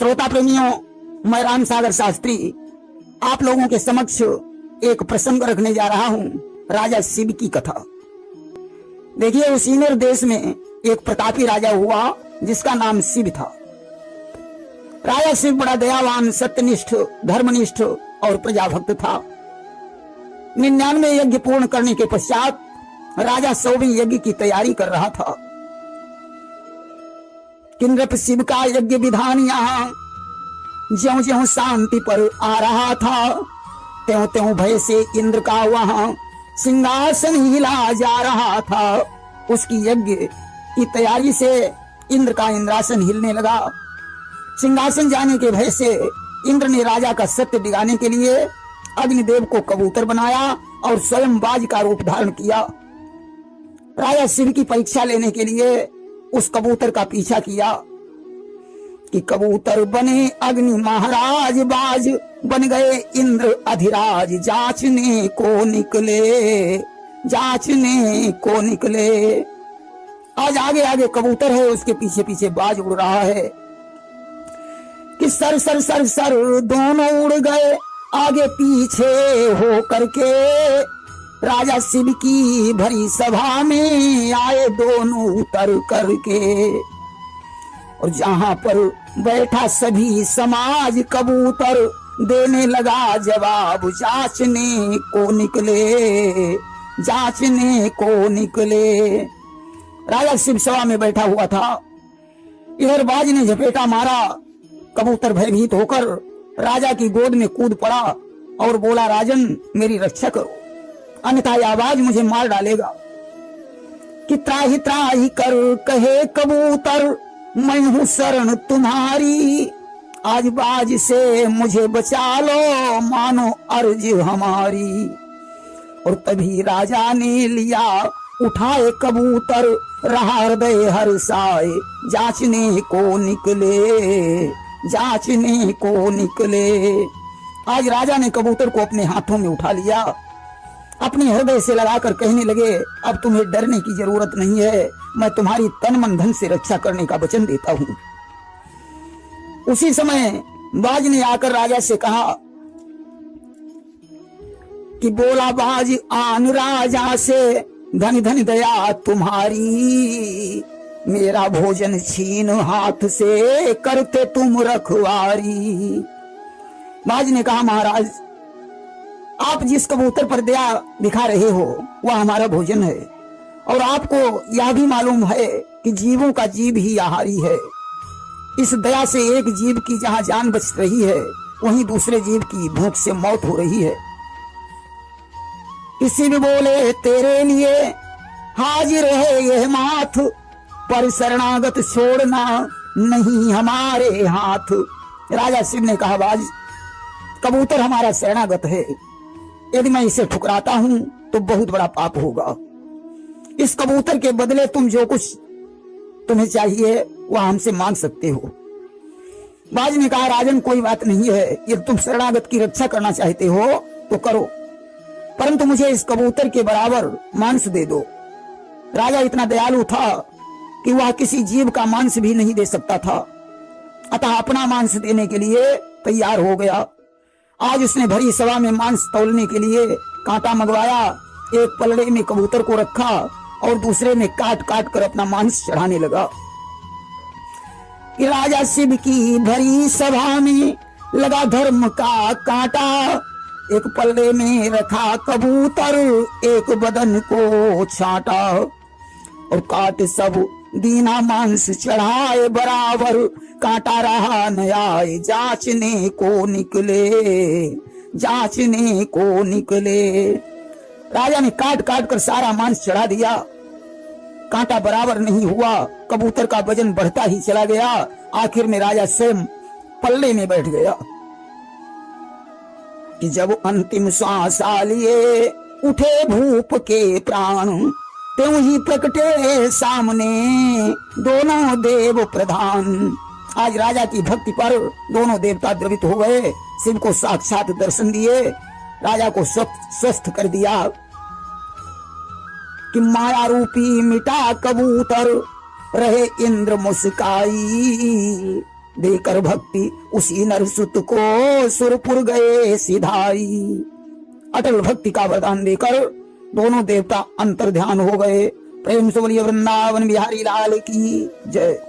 श्रोता प्रेमियों, मैं राम सागर शास्त्री आप लोगों के समक्ष एक प्रसंग रखने जा रहा हूं, राजा शिव की कथा। देखिए, उस इंद्र देश में एक प्रतापी राजा हुआ जिसका नाम शिव था। राजा शिव बड़ा दयावान, सत्यनिष्ठ, धर्मनिष्ठ और प्रजाभक्त था। 99 यज्ञ पूर्ण करने के पश्चात राजा 100वें यज्ञ की तैयारी कर रहा था। किन्नर शिव का यज्ञ विधान यहाँ ज्यों ज्यों शांति पर आ रहा था, त्यों त्यों भय से इंद्र का वहां सिंहासन हिला जा रहा था। उसकी यज्ञ की तैयारी से इंद्र का इंद्रासन हिलने लगा। सिंहासन जाने के भय से इंद्र ने राजा का सत्य दिखाने के लिए अग्निदेव को कबूतर बनाया और स्वयं बाज का रूप धारण किया। राजा शिव की परीक्षा लेने के लिए उस कबूतर का पीछा किया कि कबूतर बने अग्नि महाराज, बाज बन गए इंद्र अधिराज। जांचने को निकले, जांचने को निकले। आज आगे आगे कबूतर है, उसके पीछे पीछे बाज उड़ रहा है कि सर सर सर सर दोनों उड़ गए आगे पीछे हो करके। राजा शिव की भरी सभा में आए दोनों उतर करके, और जहां पर बैठा सभी समाज कबूतर देने लगा जवाब। जांचने को निकले, जांचने को निकले। राजा शिव सभा में बैठा हुआ था। इधर बाज ने झपेटा मारा। कबूतर भयभीत होकर राजा की गोद में कूद पड़ा और बोला, राजन मेरी रक्षा करो, अन्यथा यह आवाज मुझे मार डालेगा। कि त्राही त्राही कर कहे कबूतर, मैं हूं शरण तुम्हारी। आज बाज से मुझे बचा लो, मानो अर्ज हमारी। और तभी राजा ने लिया उठाए कबूतर, रहा हृदय हर्षाए। जांचने को निकले, जांचने को निकले। आज राजा ने कबूतर को अपने हाथों में उठा लिया, अपने हृदय से लगाकर कहने लगे, अब तुम्हें डरने की जरूरत नहीं है, मैं तुम्हारी तन मन धन से रक्षा करने का वचन देता हूं। उसी समय बाज ने आकर राजा से कहा कि बोला बाज आन राजा से, धन धन दया तुम्हारी। मेरा भोजन छीन हाथ से, करते तुम रखवारी। बाज ने कहा, महाराज आप जिस कबूतर पर दया दिखा रहे हो वह हमारा भोजन है, और आपको यह भी मालूम है कि जीवों का जीव ही आहारी है। इस दया से एक जीव की जहां जान बच रही है, वहीं दूसरे जीव की भूख से मौत हो रही है। किसी भी बोले तेरे लिए हाजिर है यह माथ, पर शरणागत छोड़ना नहीं हमारे हाथ। राजा शिव ने कहा, बाज कबूतर हमारा शरणागत है, यदि मैं इसे ठुकराता हूं तो बहुत बड़ा पाप होगा। इस कबूतर के बदले तुम जो कुछ तुम्हें चाहिए वह हमसे मांग सकते हो। बाज ने कहा, राजन कोई बात नहीं है, यदि तुम शरणागत की रक्षा करना चाहते हो तो करो, परंतु मुझे इस कबूतर के बराबर मांस दे दो। राजा इतना दयालु था कि वह किसी जीव का मांस भी नहीं दे सकता था, अतः अपना मांस देने के लिए तैयार हो गया। आज उसने भरी सभा में मांस तौलने के लिए कांटा मंगवाया, एक पलड़े में कबूतर को रखा और दूसरे में काट काट कर अपना मांस चढ़ाने लगा। कि राजा शिव की भरी सभा में लगा धर्म का कांटा, एक पलड़े में रखा कबूतर, एक बदन को छाटा। और काट सब दीना मांस चढ़ाए बराबर, कांटा रहा न आए। जांचने को निकले, जांचने को निकले। राजा ने काट काट कर सारा मांस चढ़ा दिया, कांटा बराबर नहीं हुआ, कबूतर का वजन बढ़ता ही चला गया। आखिर में राजा स्वयं पल्ले में बैठ गया। कि जब अंतिम श्वास लिए उठे भूप के प्राण, त्यों ही प्रकटे सामने दोनों देव प्रधान। आज राजा की भक्ति पर दोनों देवता द्रवित हो गए, शिव को साक्षात दर्शन दिए, राजा को स्वस्थ कर दिया। कि माया रूपी मिटा कबूतर, रहे इंद्र मुस्काई। देकर भक्ति उसी नरसुत को सुरपुर गए सिधाई। अटल भक्ति का वरदान देकर दोनों देवता अंतर ध्यान हो गए। प्रेम से बोलिए वृंदावन बिहारी लाल की जय।